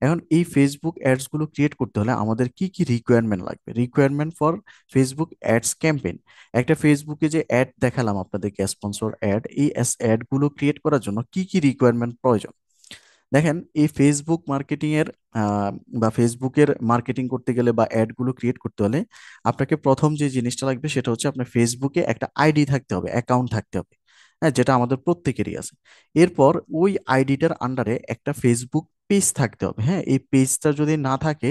এখন এই Facebook ads গুলো ক্রিয়েট করতে হলে আমাদের কি কি রিকোয়ারমেন্ট লাগবে? Requirement for Facebook ads campaign. একটা ফেসবুকে যে অ্যাড দেখালাম আপনাদেরকে, স্পন্সর অ্যাড, এই অ্যাড গুলো ক্রিয়েট করার জন্য কি কি রিকোয়ারমেন্ট প্রয়োজন? দেখেন, এই ফেসবুক মার্কেটিং এর আহ, বা ফেসবুকের মার্কেটিং করতে গেলে বা অ্যাড গুলো ক্রিয়েট করতে হলে আপনাকে প্রথম যে জিনিসটা লাগবে সেটা হচ্ছে আপনার ফেসবুকে একটা আইডি থাকতে হবে, অ্যাকাউন্ট থাকতে হবে। হ্যাঁ, যেটা আমাদের প্রত্যেকেরই আছে। এরপর ওই আইডিটার আন্ডারে একটা ফেসবুক পেজ থাকতে হবে। হ্যাঁ, এই পেজটা যদি না থাকে,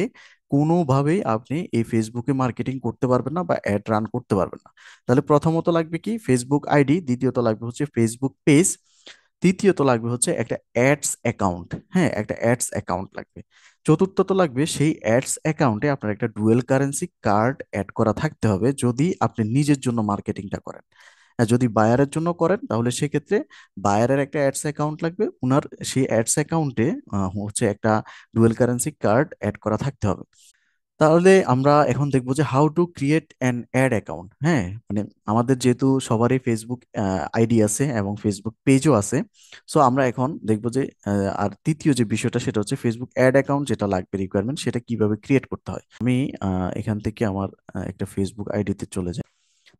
কোনোভাবেই আপনি এই ফেসবুকে মার্কেটিং করতে পারবেন না বা অ্যাড রান করতে পারবেন না। তাহলে প্রথমত লাগবে কি? Facebook ID. দ্বিতীয়ত লাগবে হচ্ছে ফেসবুক পেজ। তৃতীয়ত লাগবে হচ্ছে একটা অ্যাডস অ্যাকাউন্ট। হ্যাঁ, একটা অ্যাডস অ্যাকাউন্ট লাগবে। চতুর্থত লাগবে সেই অ্যাডস অ্যাকাউন্টে আপনার একটা ডুয়েল কারেন্সি কার্ড অ্যাড করা থাকতে হবে, যদি আপনি নিজের জন্য মার্কেটিংটা করেন। আর যদি বায়ারের জন্য করেন তাহলে সেক্ষেত্রে বায়ারের একটা অ্যাডস অ্যাকাউন্ট লাগবে, উনার সেই অ্যাডস অ্যাকাউন্টে হচ্ছে একটা ডুয়েল কারেন্সি কার্ড অ্যাড করা থাকতে হবে। তাহলে আমরা এখন দেখবো যে how to create an add account. হ্যাঁ, মানে আমাদের যেহেতু সবারই ফেসবুক আইডি আছে এবং ফেসবুক পেজও আছে, সো আমরা এখন দেখবো যে আর তৃতীয় যে বিষয়টা সেটা হচ্ছে ফেসবুক অ্যাড অ্যাকাউন্ট যেটা লাগবে, রিকোয়ারমেন্ট, সেটা কিভাবে ক্রিয়েট করতে হয়। আমি এখান থেকে আমার একটা ফেসবুক আইডিতে চলে যাই।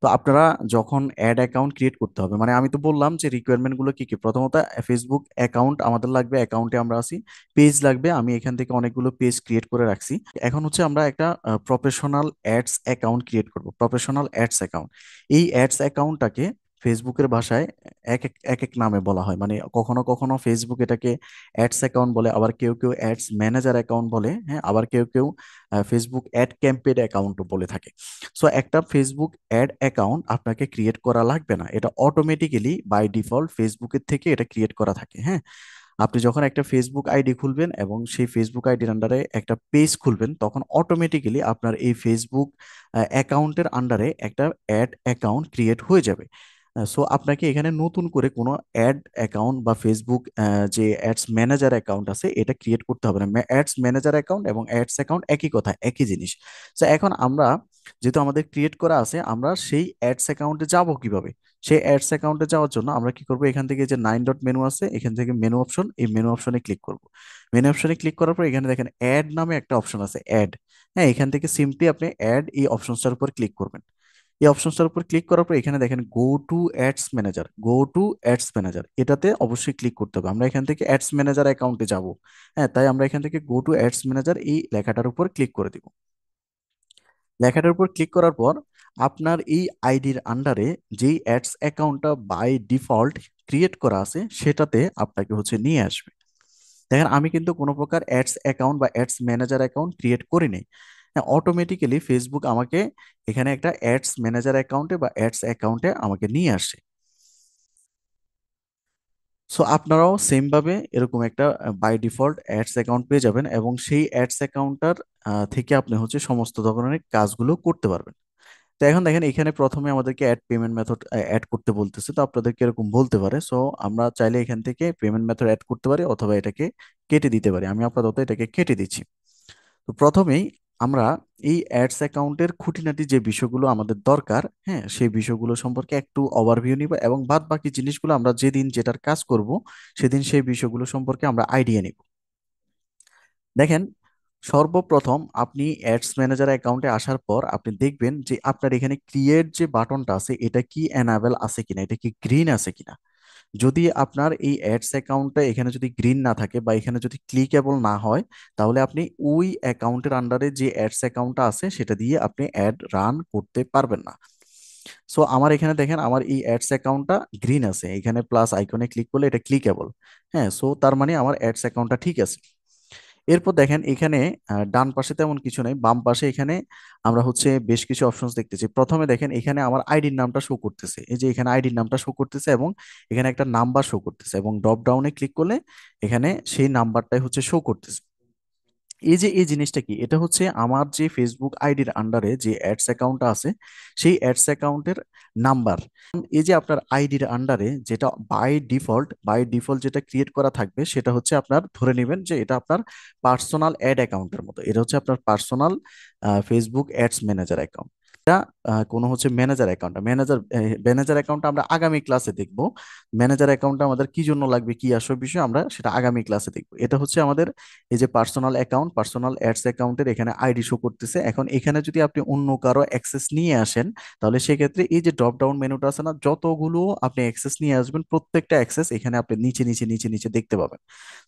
তো আপনারা যখন অ্যাড অ্যাকাউন্ট ক্রিয়েট করতে হবে, মানে আমি তো বললাম যে রিকোয়ারমেন্ট গুলো কি কি। প্রথমত ফেসবুক অ্যাকাউন্ট আমাদের লাগবে, অ্যাকাউন্টে আমরা আছি। পেজ লাগবে, আমি এখান থেকে অনেকগুলো পেজ ক্রিয়েট করে রাখছি। এখন হচ্ছে আমরা একটা প্রফেশনাল অ্যাডস অ্যাকাউন্ট ক্রিয়েট করব, প্রফেশনাল অ্যাডস অ্যাকাউন্ট। এই অ্যাডস অ্যাকাউন্টটাকে ফেসবুকের ভাষায় এক এক নামে বলা হয়। মানে কখনো কখনো ফেসবুক এটাকে অ্যাডস অ্যাকাউন্ট বলে, আবার কেউ কেউ অ্যাডস ম্যানেজার অ্যাকাউন্ট বলে। হ্যাঁ, আবার কেউ কেউ ফেসবুক অ্যাড ক্যাম্পেইন অ্যাকাউন্টও বলে থাকে। সো একটা ফেসবুক অ্যাড অ্যাকাউন্ট আপনাকে ক্রিয়েট করা লাগবে না, এটা অটোমেটিক্যালি বাই ডিফল্ট ফেসবুকের থেকে এটা ক্রিয়েট করা থাকে। হ্যাঁ, আপনি যখন একটা ফেসবুক আইডি খুলবেন এবং সেই ফেসবুক আইডির আন্ডারে একটা পেজ খুলবেন, তখন অটোমেটিক্যালি আপনার এই ফেসবুক অ্যাকাউন্টের আন্ডারে একটা অ্যাড অ্যাকাউন্ট ক্রিয়েট হয়ে যাবে। সো আপনাকে এখানে নতুন করে কোনো অ্যাড অ্যাকাউন্ট বা ফেসবুক যে অ্যাডস ম্যানেজার অ্যাকাউন্ট আছে এটা ক্রিয়েট করতে হবে না। অ্যাডস ম্যানেজার অ্যাকাউন্ট এবং অ্যাডস অ্যাকাউন্ট একই কথা, একই জিনিস। তো এখন আমরা, যেহেতু আমাদের ক্রিয়েট করা আছে, আমরা সেই অ্যাডস অ্যাকাউন্টে যাব কিভাবে? সেই অ্যাডস অ্যাকাউন্টে যাওয়ার জন্য আমরা কি করব? এখান থেকে যে 9 ডট মেনু আছে, এখান থেকে মেনু অপশন, এই মেনু অপশনে ক্লিক করব। মেনু অপশনে ক্লিক করার পর এখানে দেখেন অ্যাড নামে একটা অপশন আছে, অ্যাড। হ্যাঁ, এখান থেকে সিম্পলি আপনি অ্যাড এই অপশনটার উপর ক্লিক করবেন। এই অপশনটার উপর ক্লিক করার পর এখানে দেখেন go to ads manager, go to ads manager, এটাতে অবশ্যই ক্লিক করতে হবে। আমরা এখান থেকে অ্যাডস ম্যানেজার অ্যাকাউন্টে যাব। হ্যাঁ, তাই আমরা এখান থেকে গো টু অ্যাডস ম্যানেজার এই লেখাটার উপর ক্লিক করে দিব। লেখাটার উপর ক্লিক করার পর আপনার এই আইডির আন্ডারে যেই অ্যাডস অ্যাকাউন্টটা বাই ডিফল্ট ক্রিয়েট করা আছে সেটাতে আপনাকে হচ্ছে নিয়ে আসবে। দেখেন, আমি কিন্তু কোনো প্রকার অ্যাডস অ্যাকাউন্ট বা অ্যাডস ম্যানেজার অ্যাকাউন্ট ক্রিয়েট করিনি। হ্যাঁ, অটোমেটিক্যালি ফেসবুক আমাকে এখানে একটা অ্যাডস ম্যানেজার অ্যাকাউন্টে বা অ্যাডস অ্যাকাউন্টে আমাকে নিয়ে আসে। সো আপনারাও সেম ভাবে এরকম একটা বাই ডিফল্ট অ্যাডস অ্যাকাউন্ট পেয়ে যাবেন এবং সেই অ্যাডস অ্যাকাউন্টটার থেকে আপনি হচ্ছে সমস্ত ধরনের কাজগুলো করতে পারবেন। তো এখন দেখেন, এখানে প্রথমে আমাদেরকে অ্যাড পেমেন্ট মেথড অ্যাড করতে বলতেছে। তো আপনাদেরকে এরকম বলতে পারে, সো আমরা চাইলে এখান থেকে পেমেন্ট মেথড অ্যাড করতে পারি অথবা এটাকে কেটে দিতে পারি। আমি আপাতত এটাকে কেটে দিচ্ছি। তো প্রথমেই আমরা এই অ্যাডস অ্যাকাউন্টের খুঁটিনাটি যে বিষয়গুলো আমাদের দরকার, হ্যাঁ, সেই বিষয়গুলো সম্পর্কে একটু ওভারভিউ নিব এবং বাদ বাকি জিনিসগুলো আমরা যেদিন যেটার কাজ করব সেদিন সেই বিষয়গুলো সম্পর্কে আমরা আইডিয়া নিব। দেখেন, সর্বপ্রথম আপনি অ্যাডস ম্যানেজার অ্যাকাউন্টে আসার পর আপনি দেখবেন যে আপনার এখানে ক্রিয়েট যে বাটনটা আছে এটা কি এনাবেল আছে কিনা, এটা কি গ্রিন আছে কিনা। যদি আপনার এই অ্যাডস অ্যাকাউন্টটা এখানে যদি গ্রিন না থাকে বা এখানে যদি ক্লিকেবল না হয়, তাহলে আপনি ওই অ্যাকাউন্টের আন্ডারে যে অ্যাডস অ্যাকাউন্টটা আছে সেটা দিয়ে আপনি অ্যাড রান করতে পারবেন না। সো আমার এখানে দেখেন আমার এই অ্যাডস অ্যাকাউন্টটা গ্রিন আছে, এখানে প্লাস আইকনে ক্লিক করলে এটা ক্লিকেবল। হ্যাঁ, সো তার মানে আমার অ্যাডস অ্যাকাউন্টটা ঠিক আছে। এরপর দেখেন এখানে ডান পাশে তেমন কিছু নেই, বাম পাশে এখানে আমরা হচ্ছে বেশ কিছু অপশনস দেখতেছি। প্রথমে দেখেন এখানে আমার আইডির নামটা শো করতেছে, এই যে এখানে আইডির নামটা শো করতেছে এবং এখানে একটা নাম্বার শো করতেছে এবং ড্রপ ডাউনে ক্লিক করলে এখানে সেই নাম্বারটাই হচ্ছে শো করতেছে। এই যে এই জিনিসটা কি, এটা হচ্ছে আমার যে ফেসবুক আইডির আন্ডারে যে অ্যাডস অ্যাকাউন্টটা আছে সেই অ্যাডস অ্যাকাউন্টের নাম্বার। এই যে আপনার আইডির আন্ডারে যেটা বাই ডিফল্ট যেটা ক্রিয়েট করা থাকবে সেটা হচ্ছে আপনার, ধরে নেবেন যে এটা আপনার পার্সোনাল অ্যাড অ্যাকাউন্টের মতো, এটা হচ্ছে আপনার personal Facebook ads manager account. কোনো হচ্ছে ম্যানেজার অ্যাকাউন্ট। ম্যানেজার অ্যাকাউন্ট আমরা আগামী ক্লাসে দেখব। ম্যানেজার অ্যাকাউন্ট আমাদের কি জন্য লাগবে, কি আসল বিষয়, আমরা সেটা আগামী ক্লাসে দেখব। এটা হচ্ছে আমাদের এই যে পার্সোনাল অ্যাকাউন্ট, পার্সোনাল অ্যাডস অ্যাকাউন্টের এখানে আইডি শো করতেছে। এখন এখানে যদি আপনি অন্য কারো অ্যাক্সেস নিয়ে আসেন, তাহলে সেক্ষেত্রে এই যে ড্রপ ডাউন মেনুটা আছে না, যতগুলো আপনি অ্যাক্সেস নিয়ে আসবেন প্রত্যেকটা অ্যাক্সেস এখানে আপনি নিচে নিচে নিচে নিচে দেখতে পাবেন।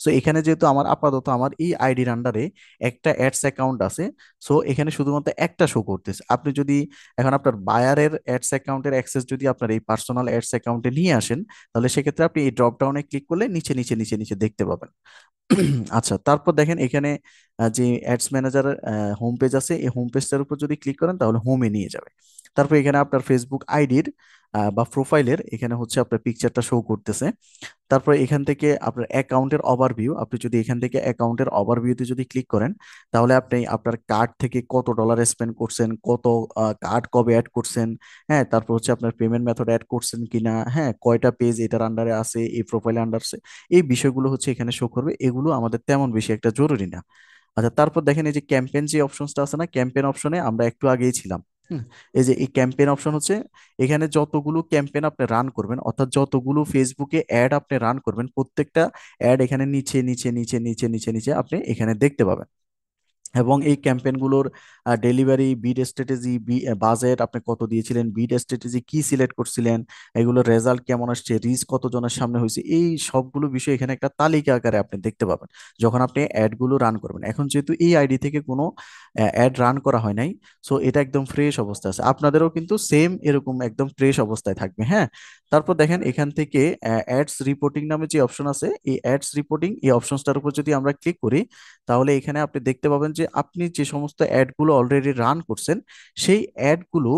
সো এখানে যেহেতু আমার আপাতত আমার এই আইডির আন্ডারে একটা অ্যাডস অ্যাকাউন্ট আছে, সো এখানে শুধুমাত্র একটা শো করতেছে। আপনি যদি এখন আপনার বায়ারের অ্যাডস অ্যাকাউন্টের অ্যাক্সেস যদি আপনার এই পার্সোনাল অ্যাডস অ্যাকাউন্টে নিয়ে আসেন, তাহলে সেক্ষেত্রে আপনি এই ড্রপ ডাউনে ক্লিক করলে নিচে নিচে নিচে নিচে দেখতে পাবেন। আচ্ছা, তারপর দেখেন এখানে যে অ্যাডস ম্যানেজার হোম পেজ আছে, এই হোম পেজটার উপর যদি ক্লিক করেন তাহলে হোমে নিয়ে যাবে। তারপর এখানে আপনার ফেসবুক আইডির বা প্রোফাইলের এখানে হচ্ছে আপনার পিকচারটা শো করতেছে। তারপরে এখান থেকে আপনার অ্যাকাউন্টের ওভারভিউ, আপনি যদি এখান থেকে অ্যাকাউন্টের ওভারভিউতে যদি ক্লিক করেন, তাহলে আপনি আপনার কার্ড থেকে কত ডলার স্পেন্ড করছেন, কত কার্ড কবে অ্যাড করছেন, হ্যাঁ, তারপর হচ্ছে আপনার পেমেন্ট মেথড অ্যাড করছেন কিনা, হ্যাঁ, কয়টা পেজ এটার আন্ডারে আছে, এই প্রোফাইল আন্ডার আছে, এই বিষয়গুলো হচ্ছে এখানে শো করবে। এগুলো আমাদের তেমন বেশি একটা জরুরি না। আচ্ছা, তারপর দেখেন এই যে ক্যাম্পেইন যে অপশনসটা আছে না, ক্যাম্পেইন অপশনে আমরা একটু আগেই ছিলাম। হুম, এই যে এই ক্যাম্পেইন অপশন হচ্ছে, এখানে যতগুলো ক্যাম্পেইন আপনি রান করবেন, অর্থাৎ যতগুলো ফেসবুকে অ্যাড আপনি রান করবেন, প্রত্যেকটা অ্যাড এখানে নিচে নিচে নিচে নিচে নিচে নিচে আপনি এখানে দেখতে পাবেন। এবং এই ক্যাম্পেইনগুলোর ডেলিভারি, বিড স্ট্র্যাটেজি, বাজেট আপনি কত দিয়েছিলেন, বিড স্ট্র্যাটেজি কি সিলেক্ট করছিলেন, এগুলোর রেজাল্ট কেমন আসছে, রিচ কতজনের সামনে হয়েছে, এই সবগুলো বিষয় এখানে একটা তালিকা আকারে আপনি দেখতে পাবেন যখন আপনি অ্যাডগুলো রান করবেন। এখন যেহেতু এই আইডি থেকে কোনো অ্যাড রান করা হয় নাই, সো এটা একদম ফ্রেশ অবস্থায় আছে। আপনাদেরও কিন্তু সেম এরকম একদম ফ্রেশ অবস্থায় থাকবে, হ্যাঁ। তারপর দেখেন এখান থেকে অ্যাডস রিপোর্টিং নামে যে অপশন আছে, এই অ্যাডস রিপোর্টিং এই অপশনটার উপর যদি আমরা ক্লিক করি, তাহলে এখানে আপনি দেখতে পাবেন যে আপনি যে সমস্ত অ্যাডগুলো অলরেডি রান করছেন, সেই অ্যাডগুলো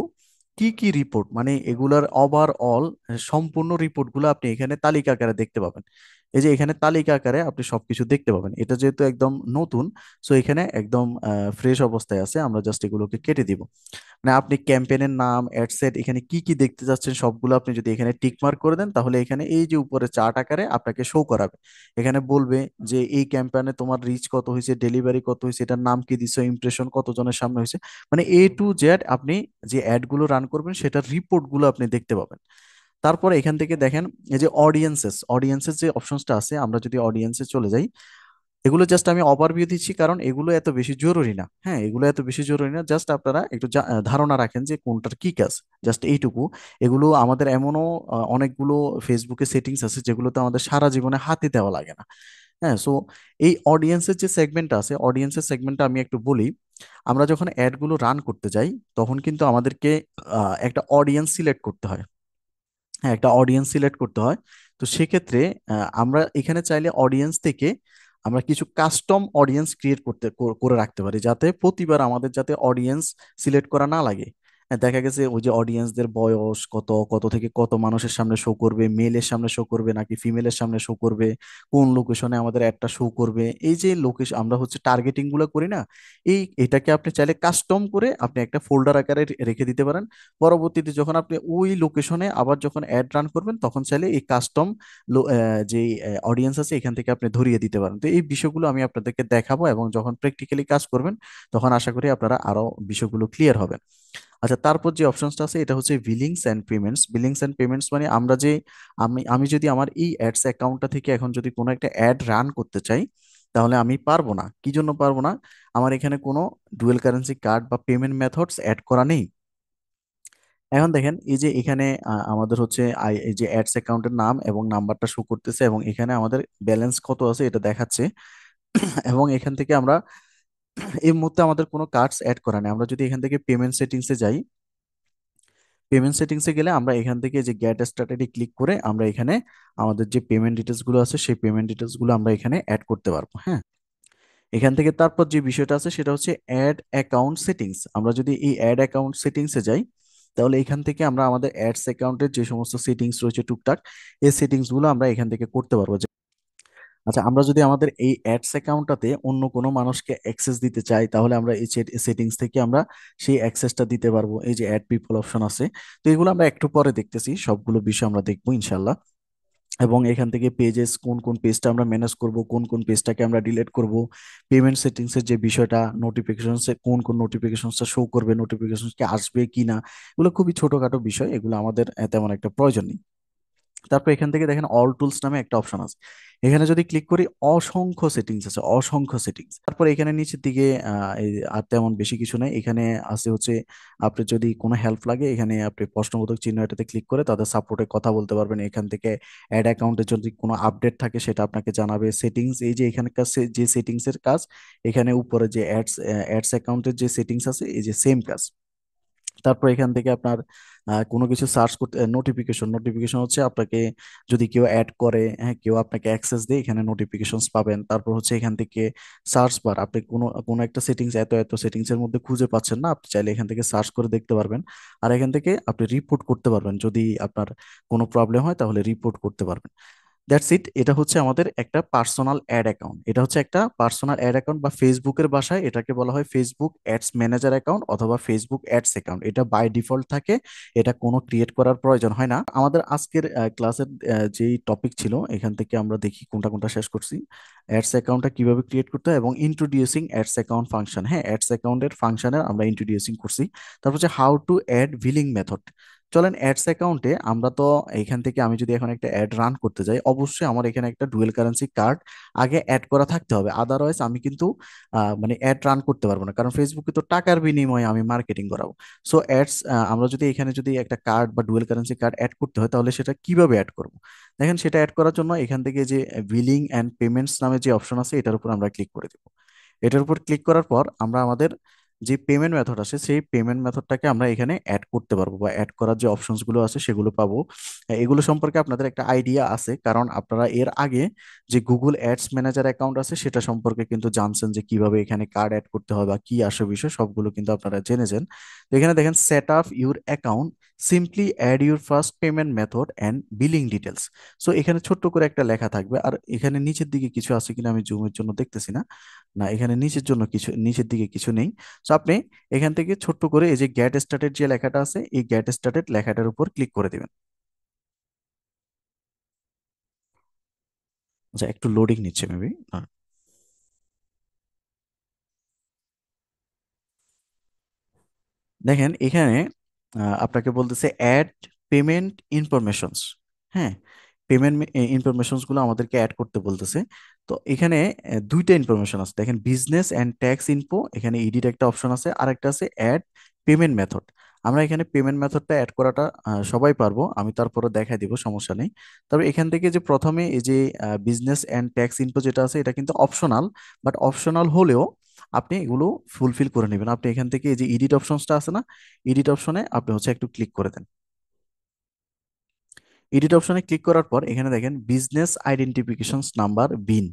কি কি রিপোর্ট, মানে এগুলার ওভারঅল সম্পূর্ণ রিপোর্টগুলো আপনি এখানে তালিকা আকারে দেখতে পাবেন। এই যে এখানে তালিকা আকারে আপনি সবকিছু দেখতে পাবেন। এটা যেহেতু একদম নতুন, সো এখানে একদম ফ্রেশ অবস্থায় আছে। আমরা জাস্ট এগুলোকে কেটে দিব। মানে আপনি ক্যাম্পেইনের নাম, অ্যাডসেট, এখানে কি কি দেখতে যাচ্ছেন সবগুলো আপনি যদি এখানে টিক মার্ক করে দেন, তাহলে এখানে এই যে উপরে চার্ট আকারে আপনাকে শো করাবে। এখানে বলবে যে এই ক্যাম্পেইনে তোমার রিচ কত হয়েছে, ডেলিভারি কত হয়েছে, এটার নাম কি দিছো, ইমপ্রেশন কতজনের সামনে হয়েছে, মানে A to Z আপনি যে অ্যাডগুলো রান করবেন সেটার রিপোর্টগুলো আপনি দেখতে পাবেন। তারপরে এখান থেকে দেখেন এই যে অডিয়েন্সেস, অডিয়েন্সেস যে অপশনসটা আছে, আমরা যদি অডিয়েন্সে চলে যাই, এগুলো জাস্ট আমি ওভারভিউ দিচ্ছি কারণ এগুলো এত বেশি জরুরি না, হ্যাঁ, এগুলো এত বেশি জরুরি না, জাস্ট আপনারা একটু ধারণা রাখেন যে কোনটার কি কাজ, জাস্ট এইটুকু। এগুলো আমাদের এমনও অনেকগুলো ফেসবুকে সেটিংস আছে যেগুলোতে আমাদের সারা জীবনে হাতে দেওয়া লাগে না, হ্যাঁ। সো এই অডিয়েন্সের যে সেগমেন্টটা আছে, অডিয়েন্সের সেগমেন্টটা আমি একটু বলি। আমরা যখন অ্যাডগুলো রান করতে যাই, তখন কিন্তু আমাদেরকে একটা অডিয়েন্স সিলেক্ট করতে হয়, হ্যাঁ, একটা অডিয়েন্স সিলেক্ট করতে হয়। তো সেক্ষেত্রে আমরা এখানে চাইলে অডিয়েন্স থেকে আমরা কিছু কাস্টম অডিয়েন্স ক্রিয়েট করে রাখতে পারি, যাতে প্রতিবার আমাদের যাতে অডিয়েন্স সিলেক্ট করা না লাগে। দেখা গেছে ওই যে অডিয়েন্সদের বয়স কত, কত থেকে কত মানুষের সামনে শো করবে, মেলের সামনে শো করবে নাকি ফিমেলের সামনে শো করবে, কোন লোকেশনে আমাদের একটা শো করবে, এই যে লোকেশন আমরা হচ্ছে টার্গেটিং গুলো করি না, এটাকে আপনি চাইলে কাস্টম করে আপনি একটা ফোল্ডার আকারে রেখে দিতে পারেন। পরবর্তীতে যখন আপনি ওই লোকেশনে আবার যখন অ্যাড রান করবেন, তখন চাইলে এই কাস্টম যে অডিয়েন্স আছে এখান থেকে আপনি ধরিয়ে দিতে পারেন। তো এই বিষয়গুলো আমি আপনাদেরকে দেখাবো, এবং যখন প্র্যাকটিক্যালি কাজ করবেন তখন আশা করি আপনারা আরো বিষয়গুলো ক্লিয়ার হবেন। আচ্ছা, তারপর যে অপশনসটা আছে এটা হচ্ছে billings and payments. Billings and payments মানে আমরা যে আমি আমি যদি আমার এই অ্যাডস অ্যাকাউন্টটা থেকে এখন যদি কোনো একটা অ্যাড রান করতে চাই, তাহলে আমি পারবো না। কি জন্য পারবো না? আমার এখানে কোনো ডুয়েল কারেন্সি কার্ড বা পেমেন্ট মেথডস অ্যাড করা নেই। এখন দেখেন এই যে এখানে আমাদের হচ্ছে এই যে অ্যাডস অ্যাকাউন্টের নাম এবং নাম্বারটা শো করতেছে, এবং এখানে আমাদের ব্যালেন্স কত আছে এটা দেখাচ্ছে। এবং এখান থেকে আমরা এই মুহূর্তে আমাদের কোনো কার্ডস অ্যাড করা নেই। আমরা যদি এখান থেকে পেমেন্ট সেটিংসে যাই, পেমেন্ট সেটিংসে গেলে আমরা এখান থেকে যে গেট স্টার্টেডে ক্লিক করে আমরা এখানে আমাদের যে পেমেন্ট ডিটেলস গুলো আছে সেই পেমেন্ট ডিটেলস গুলো আমরা এখানে অ্যাড করতে পারবো, হ্যাঁ। এখান থেকে তারপর যে বিষয়টা আছে সেটা হচ্ছে অ্যাড অ্যাকাউন্ট সেটিংস। আমরা যদি এই অ্যাড অ্যাকাউন্ট সেটিংসে যাই, তাহলে এখান থেকে আমরা আমাদের অ্যাডস অ্যাকাউন্টের যে সমস্ত সেটিংস রয়েছে টুকটাক, এই সেটিংস গুলো আমরা এখান থেকে করতে পারবো। আচ্ছা, আমরা যদি আমাদের এই অ্যাডস অ্যাকাউন্টটাতে অন্য কোনো মানুষকে অ্যাক্সেস দিতে চাই, তাহলে আমরা এই সেটিংস থেকে আমরা সেই অ্যাক্সেসটা দিতে পারবো। এই যে অ্যাড পিপল অপশন আছে, তো এগুলো আমরা একটু পরে দেখতেছি, সবগুলো বিষয় আমরা দেখবো ইনশাল্লাহ। এবং এখান থেকে পেজেস কোন কোন পেজটা আমরা ম্যানেজ করব, কোন কোন পেজটাকে আমরা ডিলিট করব, পেমেন্ট সেটিংসের যে বিষয়টা, নোটিফিকেশনস কোন কোন নোটিফিকেশনসটা শো করবে, নোটিফিকেশন কি আসবে কি না, এগুলো খুবই ছোটখাটো বিষয়, এগুলো আমাদের তেমন একটা প্রয়োজন নেই। তারপর এখান থেকে দেখেন অল টুলস নামে একটা অপশন আছে। এখানে যদি ক্লিক করি অসংখ্য সেটিংস আছে, অসংখ্য সেটিংস। তারপর এখানে নিচের দিকে আর তেমন বেশি কিছু নেই। এখানে আছে হচ্ছে আপনি যদি কোনো হেল্প লাগে এখানে আপনি প্রশ্নবোধক চিহ্ন এটাতে ক্লিক করে তাদের সাপোর্টে কথা বলতে পারবেন। এখান থেকে অ্যাড অ্যাকাউন্টে যদি কোনো আপডেট থাকে সেটা আপনাকে জানাবে। সেটিংস, এই যে এখানকার যে সেটিংস এর কাজ, এখানে উপরে যে অ্যাডস অ্যাকাউন্টের যে সেটিংস আছে এই যে সেম কাজ। তারপর এখান থেকে আপনার কোনো কিছু সার্চ করতে, নোটিফিকেশন, নোটিফিকেশন হচ্ছে আপনাকে যদি কেউ অ্যাড করে, হ্যাঁ, কেউ আপনাকে অ্যাক্সেস দেয়, এখানে নোটিফিকেশনস পাবেন। তারপর হচ্ছে এখান থেকে সার্চ বার, আপনি কোনো কোনো একটা সেটিংস এত এত সেটিংস এর মধ্যে খুঁজে পাচ্ছেন না, আপনি চাইলে এখান থেকে সার্চ করে দেখতে পারবেন। আর এখান থেকে আপনি রিপোর্ট করতে পারবেন, যদি আপনার কোনো প্রবলেম হয় তাহলে রিপোর্ট করতে পারবেন। That's it. এটা হচ্ছে আমাদের একটা পার্সোনাল অ্যাড অ্যাকাউন্ট, এটা হচ্ছে একটা পার্সোনাল অ্যাড অ্যাকাউন্ট, বা ফেসবুকের ভাষায় এটাকে বলা হয় ফেসবুক অ্যাডস ম্যানেজার অ্যাকাউন্ট অথবা ফেসবুক অ্যাডস অ্যাকাউন্ট। এটা বাই ডিফল্ট থাকে, এটা কোনো ক্রিয়েট করার প্রয়োজন হয় না। আমাদের আজকের ক্লাসের যেই টপিক ছিল এখান থেকে আমরা দেখি কোনটা কোনটা শেষ করছি। অ্যাডস অ্যাকাউন্টটা কিভাবে ক্রিয়েট করতে হয় এবং ইন্ট্রোডিউসিং অ্যাডস অ্যাকাউন্ট ফাংশন, হ্যাঁ, অ্যাডস অ্যাকাউন্টের ফাংশনের আমরা ইন্ট্রোডিউসিং করছি। তারপর হচ্ছে how to add billing method. চলেন অ্যাডস অ্যাকাউন্টে আমরা তো এখান থেকে আমি যদি এখন একটা অ্যাড রান করতে যাই, অবশ্যই আমার এখানে একটা ডুয়েল কারেন্সি কার্ড আগে অ্যাড করা থাকতে হবে, আদারওয়াইজ আমি কিন্তু মানে অ্যাড রান করতে পারবো না, কারণ ফেসবুকে তো টাকার বিনিময়ে আমি মার্কেটিং করাবো। সো অ্যাডস, আমরা যদি এখানে যদি একটা কার্ড বা ডুয়েল কারেন্সি কার্ড অ্যাড করতে হয় তাহলে সেটা কিভাবে অ্যাড করব? দেখেন, সেটা অ্যাড করার জন্য এখান থেকে যে বিলিং অ্যান্ড পেমেন্টস নামে যে অপশন আছে এটার উপর আমরা ক্লিক করে দেবো। এটার উপর ক্লিক করার পর আমরা আমাদের যে পেমেন্ট মেথড আছে সেই পেমেন্ট মেথডটাকে আমরা এখানে অ্যাড করতে পারবো, বা অ্যাড করার যে অপশনস গুলো আছে সেগুলো পাবো। এগুলো সম্পর্কে আপনাদের একটা আইডিয়া আছে, কারণ আপনারা এর আগে যে গুগল অ্যাডস ম্যানেজার অ্যাকাউন্ট আছে সেটা সম্পর্কে কিন্তু জানছেন যে কিভাবে এখানে কার্ড অ্যাড করতে হয় বা কি আসে বিষয়, সবগুলো কিন্তু আপনারা জেনেছেন। তো এখানে দেখেন set up your account, simply add your first payment method and billing details. So এখানে ছোট্ট করে একটা লেখা থাকবে, আর এখানে নিচের দিকে কিছু আছে কিনা আমি জুমের জন্য দেখতেছি না। না, এখানে নিচের জন্য কিছু, নিচের দিকে কিছু নেই। তো আপনি এখান থেকে ছোট্ট করে এই যে গেট স্টার্টেড যে লেখাটা আছে এই গেট স্টার্টেড লেখাটার উপর ক্লিক করে দিবেন। আচ্ছা, একটু লোডিং নিচ্ছে মেবি। দেখেন এখানে আপনাকে বলতেছে অ্যাড পেমেন্ট ইনফরমেশনস। হ্যাঁ, পেমেন্ট ইনফরমেশনস গুলো আমাদেরকে অ্যাড করতে বলতেছে। তো এখানে দুইটা ইনফরমেশন আছে, দেখেন বিজনেস অ্যান্ড ট্যাক্স ইনফো, এখানে এডিট একটা অপশন আছে, আর একটা আছে অ্যাড পেমেন্ট মেথড। আমরা এখানে পেমেন্ট মেথডটা অ্যাড করাটা সবাই পারবো, আমি তারপরে দেখাই দিব, সমস্যা নেই। তবে এখান থেকে যে প্রথমে এই যে বিজনেস অ্যান্ড ট্যাক্স ইনফো যেটা আছে এটা কিন্তু অপশনাল, বাট অপশনাল হলেও আপনি এগুলো ফুলফিল করে নেবেন। আপনি এখান থেকে এই যে এডিট অপশনসটা আছে না, এডিট অপশনে আপনি হচ্ছে একটু ক্লিক করে দেন। এডিট অপশনে ক্লিক করার পর এখানে দেখেন বিজনেস আইডেন্টিফিকেশন নাম্বার বিন।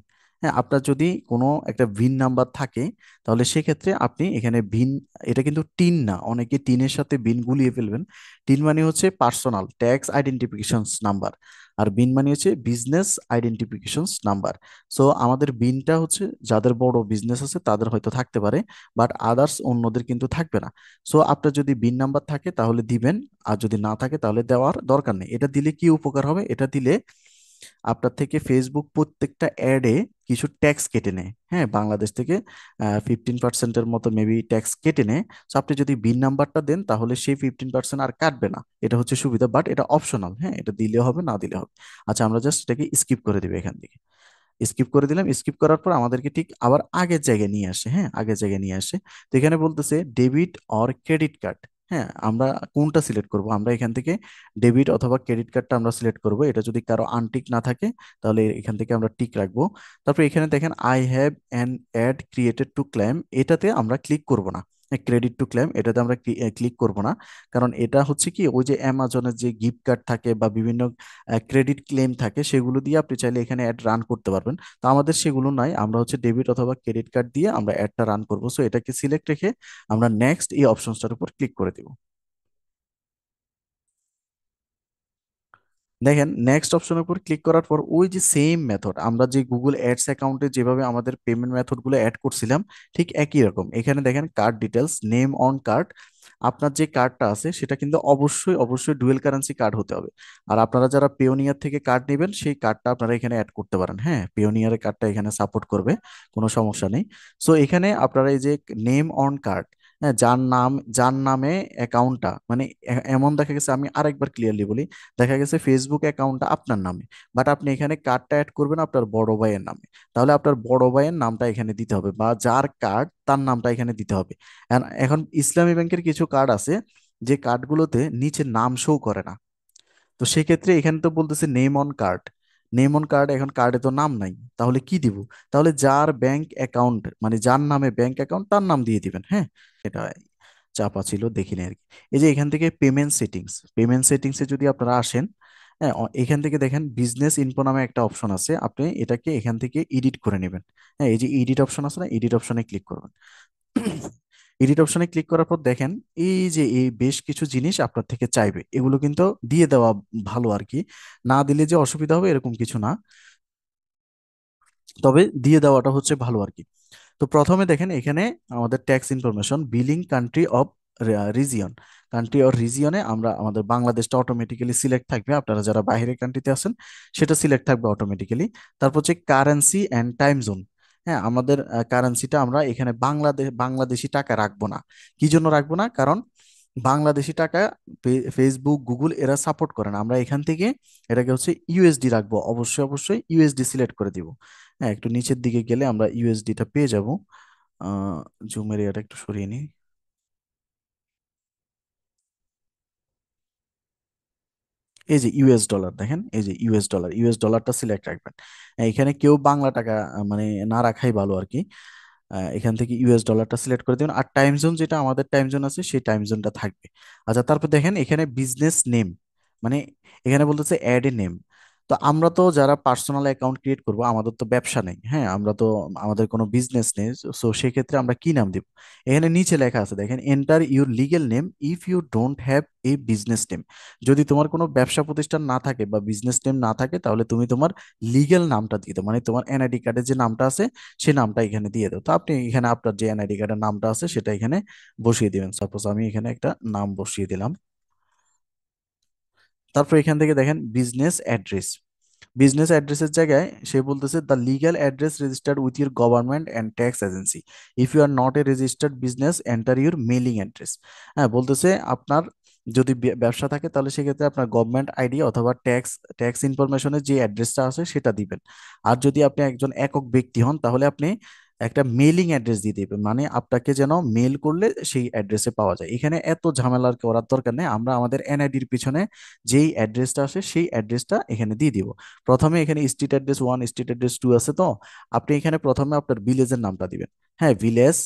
হ্যাঁ, আপনার যদি কোনো একটা ভিন নাম্বার থাকে তাহলে সেক্ষেত্রে আপনি এখানে ভিন, এটা কিন্তু টিন না, অনেকে টিনের সাথে বিন গুলিয়ে ফেলবেন। টিন মানে হচ্ছে পার্সোনাল ট্যাক্স আইডেন্টিফিকেশন নাম্বার, আর বিন মানে হচ্ছে বিজনেস আইডেন্টিফিকেশন নাম্বার। সো আমাদের বিনটা হচ্ছে যাদের বড় বিজনেস আছে তাদের হয়তো থাকতে পারে, বাট আদার্স অন্যদের কিন্তু থাকবে না। সো আপনার যদি বিন নাম্বার থাকে তাহলে দিবেন, আর যদি না থাকে তাহলে দেওয়ার দরকার নেই। এটা দিলে কি উপকার হবে, এটা দিলে আপনার থেকে ফেসবুক প্রত্যেকটা অ্যাডে কিছু ট্যাক্স কেটে নেয়, হ্যাঁ, বাংলাদেশ থেকে 15%-এর মতো মেবি ট্যাক্স কেটে নেয়। তো আপনি যদি বিন নাম্বারটা দেন তাহলে সেই 15% আর কাটবে না, এটা হচ্ছে সুবিধা, বাট এটা অপশনাল, হ্যাঁ, এটা দিলে হবে না দিলে হবে। আচ্ছা, আমরা জাস্ট এটাকে স্কিপ করে দিবে এখান থেকে। স্কিপ করে দিলাম, স্কিপ করার পর আমাদেরকে ঠিক আবার আগের জায়গায় নিয়ে আসে, হ্যাঁ, আগের জায়গায় নিয়ে আসে। তো এখানে বলতেছে ডেবিট অর ক্রেডিট কার্ড। হ্যাঁ, আমরা কোনটা সিলেক্ট করব? আমরা এখান থেকে ডেবিট অথবা ক্রেডিট কার্ডটা আমরা সিলেক্ট করব। এটা যদি কারো আনটিক না থাকে তাহলে এখান থেকে আমরা টিক রাখবো। তারপর এখানে দেখেন I have an add created to claim, এটাতে আমরা ক্লিক করব না। ক্রেডিট টু ক্লেম এটাতে আমরা ক্লিক করব না, কারণ এটা হচ্ছে কি ওই যে অ্যামাজনের যে গিফট কার্ড থাকে বা বিভিন্ন ক্রেডিট ক্লেম থাকে সেগুলো দিয়ে আপনি চাইলে এখানে অ্যাড রান করতে পারবেন। তো আমাদের সেগুলো নাই, আমরা হচ্ছে ডেবিট অথবা ক্রেডিট কার্ড দিয়ে আমরা অ্যাডটা রান করব। সো এটাকে সিলেক্ট রেখে আমরা নেক্সট এই অপশনসটার উপর ক্লিক করে দিব। দেখেন নেক্সট অপশনের উপর ক্লিক করার পর ওই যে সেম মেথড আমরা যে গুগল অ্যাডস অ্যাকাউন্টে যেভাবে আমাদের পেমেন্ট মেথডগুলো অ্যাড করছিলাম, ঠিক একই রকম এখানে দেখেন card details, name on card. আপনার যে কার্ডটা আছে সেটা কিন্তু অবশ্যই অবশ্যই ডুয়েল কারেন্সি কার্ড হতে হবে। আর আপনারা যারা পেওনিয়ার থেকে কার্ড নেবেন সেই কার্ডটা আপনারা এখানে অ্যাড করতে পারেন। হ্যাঁ, পেওনিয়ারের কার্ডটা এখানে সাপোর্ট করবে, কোনো সমস্যা নেই। সো এখানে আপনারা এই যে নেম অন কার্ড, হ্যাঁ, যার নামে অ্যাকাউন্টটা মানে এমন দেখা গেছে, আমি আরেকবার ক্লিয়ারলি বলি, দেখা গেছে ফেসবুক অ্যাকাউন্টটা আপনার নামে, বাট আপনি এখানে কার্ডটা অ্যাড করবেন আপনার বড় ভাইয়ের নামে। তাহলে আপনার বড় ভাইয়ের নামটা এখানে দিতে হবে, বা যার কার্ড তার নামটা এখানে দিতে হবে। এখন ইসলামী ব্যাংকের কিছু কার্ড আছে যে কার্ডগুলোতে নিচে নাম শো করে না। তো সেক্ষেত্রে এখানে তো বলতেছে name on card, name on card, এখন কার্ডে তো নাম নাই, তাহলে কি দিব? তাহলে যার ব্যাংক অ্যাকাউন্ট মানে যার নামে ব্যাংক অ্যাকাউন্ট তার নাম দিয়ে দিবেন। হ্যাঁ, এটা চাপা ছিল দেখিনি আর কি। এই যে এখান থেকে পেমেন্ট সেটিংস, পেমেন্ট সেটিংসে যদি আপনারা আসেন, হ্যাঁ, এখান থেকে দেখেন বিজনেস ইনফো নামে একটা অপশন আছে, আপনি এটাকে এখান থেকে এডিট করে নেবেন। হ্যাঁ, এই যে এডিট অপশন আছে না, এডিট অপশনে ক্লিক করবেন। এডিট অপশনে ক্লিক করার পর দেখেন এই যে এই বেশ কিছু জিনিস আপনার থেকে চাইবে, এগুলো কিন্তু দিয়ে দেওয়া ভালো আর কি। না দিলে যে অসুবিধা হবে এরকম কিছু না, তবে দিয়ে দেওয়াটা হচ্ছে ভালো আর কি। তো প্রথমে দেখেন এখানে আমাদের tax information, billing country of region, country or রিজিয়নে আমরা আমাদের বাংলাদেশটা অটোমেটিক্যালি সিলেক্ট থাকবে, আপনারা যারা বাইরের কান্ট্রিতে আছেন সেটা সিলেক্ট থাকবে অটোমেটিক্যালি। তারপর হচ্ছে কারেন্সি অ্যান্ড টাইম জোন। হ্যাঁ, আমাদের কারেন্সিটা আমরা এখানে বাংলাদেশি টাকা রাখবো না। কি জন্য রাখবো না? কারণ বাংলাদেশি টাকা ফেসবুক গুগল এরা সাপোর্ট করে না। আমরা এখান থেকে এটাকে হচ্ছে ইউএসডি রাখবো, অবশ্যই অবশ্যই ইউএসডি সিলেক্ট করে দিব। হ্যাঁ, একটু নিচের দিকে গেলে আমরা ইউএসডিটা পেয়ে যাব। জুমের এটা একটু সরিয়ে নিই। এই যে ইউএস ডলার দেখেন, এই যে ইউএস ডলার, ইউএস ডলারটা সিলেক্ট রাখবেন। এখানে কেউ বাংলা টাকা মানে না রাখাই ভালো আর কি। এখান থেকে ইউএস ডলারটা সিলেক্ট করে দেবেন, আর টাইম জোন যেটা আমাদের টাইম জোন আছে সেই টাইম জোনটা থাকবে। আচ্ছা, তারপর দেখেন এখানে বিজনেস নেম, মানে এখানে বলতেছে অ্যাড এ নেম। তো আমরা তো যারা পার্সোনাল অ্যাকাউন্ট ক্রিয়েট করব আমাদের তো ব্যবসা নেই, হ্যাঁ, আমরা তো আমাদের কোনো বিজনেস নেই। সো সেক্ষেত্রে আমরা কি নাম দিব? এখানে নিচে লেখা আছে দেখেন, enter your legal name if you don't have a business name. যদি তোমার কোনো ব্যবসা প্রতিষ্ঠান না থাকে বা বিজনেস নেম না থাকে তাহলে তুমি তোমার লিগেল নামটা দিয়ে দাও, মানে তোমার এনআইডি কার্ডে যে নামটা আছে সেই নামটা এখানে দিয়ে দাও। তো আপনি এখানে আপনার যে এনআইডি কার্ডের নামটা আছে সেটা এখানে বসিয়ে দিবেন। সাপোজ আমি এখানে একটা নাম বসিয়ে দিলাম। তারপর এখান থেকে দেখেন বিজনেস অ্যাড্রেস, বিজনেস অ্যাড্রেসের জায়গায় সে বলতেছে the legal address registered with your government and tax agency, if you are not a registered business enter your mailing address. হ্যাঁ, বলতেছে আপনার যদি ব্যবসা থাকে তাহলে সেক্ষেত্রে আপনার গভর্নমেন্ট আইডি অথবা ট্যাক্স ট্যাক্স ইনফরমেশনের যে অ্যাড্রেসটা আছে সেটা দিবেন। আর যদি আপনি একজন একক ব্যক্তি হন তাহলে আপনি একটা মেলিং অ্যাড্রেস দিয়ে দিবেন, মানে আপনাকে যেন মেল করলে সেই অ্যাড্রেসে পাওয়া যায়। এখানে এত ঝামেলার করার দরকার নেই, আমরা আমাদের এনআইডির পিছনে যেই অ্যাড্রেসটা আসে সেই অ্যাড্রেসটা এখানে দিয়ে দিব। প্রথমে এখানে স্ট্রিট অ্যাড্রেস 1, স্ট্রিট অ্যাড্রেস 2 আছে, তো আপনি এখানে প্রথমে আপনার ভিলেজের নামটা দিবেন। হ্যাঁ, ভিলেজ,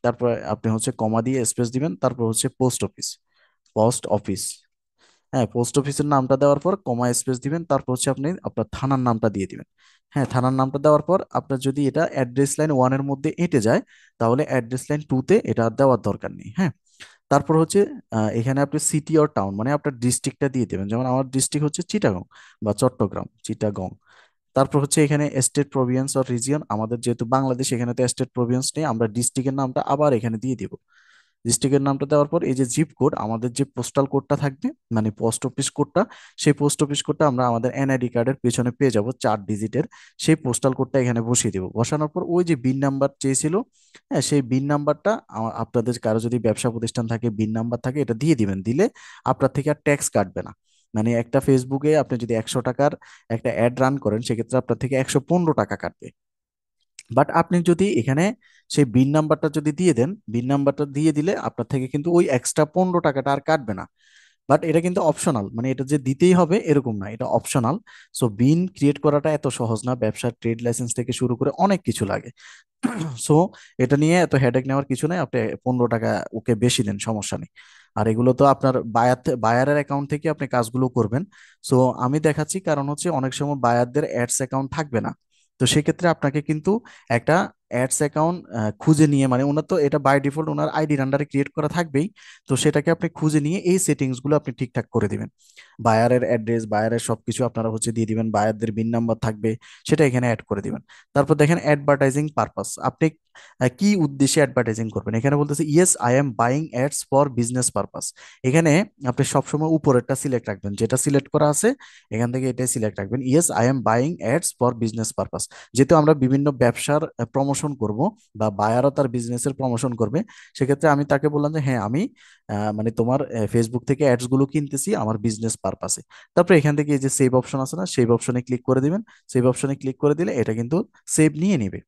তারপর আপনি হচ্ছে কমা দিয়ে স্পেস দিবেন, তারপর হচ্ছে পোস্ট অফিস, পোস্ট অফিস। হ্যাঁ, পোস্ট অফিসের নামটা দেওয়ার পর কমা স্পেস দিবেন, তারপর হচ্ছে আপনি আপনার থানার নামটা দিয়ে দিবেন। হ্যাঁ, থানার নামটা দেওয়ার পর আপনার যদি এটা অ্যাড্রেস লাইন 1-এর মধ্যে এঁটে যায় তাহলে অ্যাড্রেস লাইন 2-তে এটা আর দেওয়ার দরকার নেই। হ্যাঁ, তারপর হচ্ছে এখানে আপনি সিটি অর টাউন মানে আপনার ডিস্ট্রিক্টটা দিয়ে দেবেন, যেমন আমার ডিস্ট্রিক্ট হচ্ছে চিটাগং বা চট্টগ্রাম, চিটাগং। তারপর হচ্ছে এখানে স্টেট প্রভিন্স অর রিজিয়ন, আমাদের যেহেতু বাংলাদেশ এখানে তো স্টেট প্রভিন্স নেই, আমরা ডিস্ট্রিক্টের নামটা আবার এখানে দিয়ে দিব। ডিস্ট্রিক্টের নামটা দেওয়ার পর এই যে জিপ কোড, আমাদের যে পোস্টাল কোডটা থাকবে মানে পোস্ট অফিস কোডটা, সেই পোস্ট অফিস কোডটা আমরা আমাদের এনআইডি কার্ডের পেছনে পেয়ে যাব 4 ডিজিটের। সেই পোস্টাল কোডটা এখানে বসিয়ে দেবো। বসানোর পর ওই যে বিন নাম্বার চেয়েছিল, হ্যাঁ, সেই বিন নাম্বারটা আপনাদের কারো যদি ব্যবসা প্রতিষ্ঠান থাকে বিন নাম্বার থাকে এটা দিয়ে দিবেন। দিলে আপনার থেকে আর ট্যাক্স কাটবে না। মানে একটা ফেসবুকে আপনি যদি 100 টাকার একটা অ্যাড রান করেন সেক্ষেত্রে আপনার থেকে 115 টাকা কাটবে। বাট আপনি যদি এখানে সেই বিন নাম্বারটা যদি দিয়ে দেন, বিন নাম্বারটা দিয়ে দিলে আপনার থেকে কিন্তু ওই এক্সট্রা 15 টাকাটা আর কাটবে না। বাট এটা কিন্তু অপশনাল, মানে এটা যে দিতেই হবে এরকম না, এটা অপশনাল। সো বিন ক্রিয়েট করাটা এত সহজ না, ব্যবসার ট্রেড লাইসেন্স থেকে শুরু করে অনেক কিছু লাগে। সো এটা নিয়ে এত হেডেক নেওয়ার কিছু নেই, আপনি 15 টাকা ওকে বেশি দেন, সমস্যা নেই। আর এগুলো তো আপনার বায়ারের অ্যাকাউন্ট থেকে আপনি কাজগুলো করবেন। সো আমি দেখাচ্ছি, কারণ হচ্ছে অনেক সময় বায়ারদের অ্যাডস অ্যাকাউন্ট থাকবে না। তো সেক্ষেত্রে আপনাকে কিন্তু একটা অ্যাডস অ্যাকাউন্ট খুঁজে নিয়ে, মানে ওনার তো এটা বাই ডিফল্ট ওনার আইডির আন্ডারে ক্রিয়েট করা থাকবেই, তো সেটাকে আপনি খুঁজে নিয়ে এই সেটিংস গুলো আপনি ঠিকঠাক করে দিবেন। বায়ারের অ্যাড্রেস, বায়ারের সবকিছু আপনারা হচ্ছে দিয়ে দিবেন, বায়ারদের বিন নাম্বার থাকবে, সেটা এখানে অ্যাড করে দিবেন। তারপর দেখেন অ্যাডভার্টাইজিং পারপাস, আপনি কি উদ্দেশ্যে অ্যাডভার্টাইজিং করবেন। এখানে বলতেছে yes I am buying ads for business purpose. এখানে আপনি সবসময় উপরেরটা সিলেক্ট রাখবেন, যেটা সিলেক্ট করা আছে এখান থেকে এটাই সিলেক্ট রাখবেন, yes I am buying ads for business purpose. যেহেতু আমরা বিভিন্ন ব্যবসার প্রমোশন করব বা বায়ারও তার বিজনেসের প্রমোশন করবে, সেক্ষেত্রে আমি তাকে বললাম যে হ্যাঁ আমি মানে তোমার ফেসবুক থেকে অ্যাডস গুলো কিনতেছি আমার বিজনেস পারপাসে। তারপর এখান থেকে এই যে সেভ অপশন আছে না, সেভ অপশনে ক্লিক করে দিবেন। সেভ অপশনে ক্লিক করে দিলে এটা কিন্তু সেভ নিয়ে নিবে।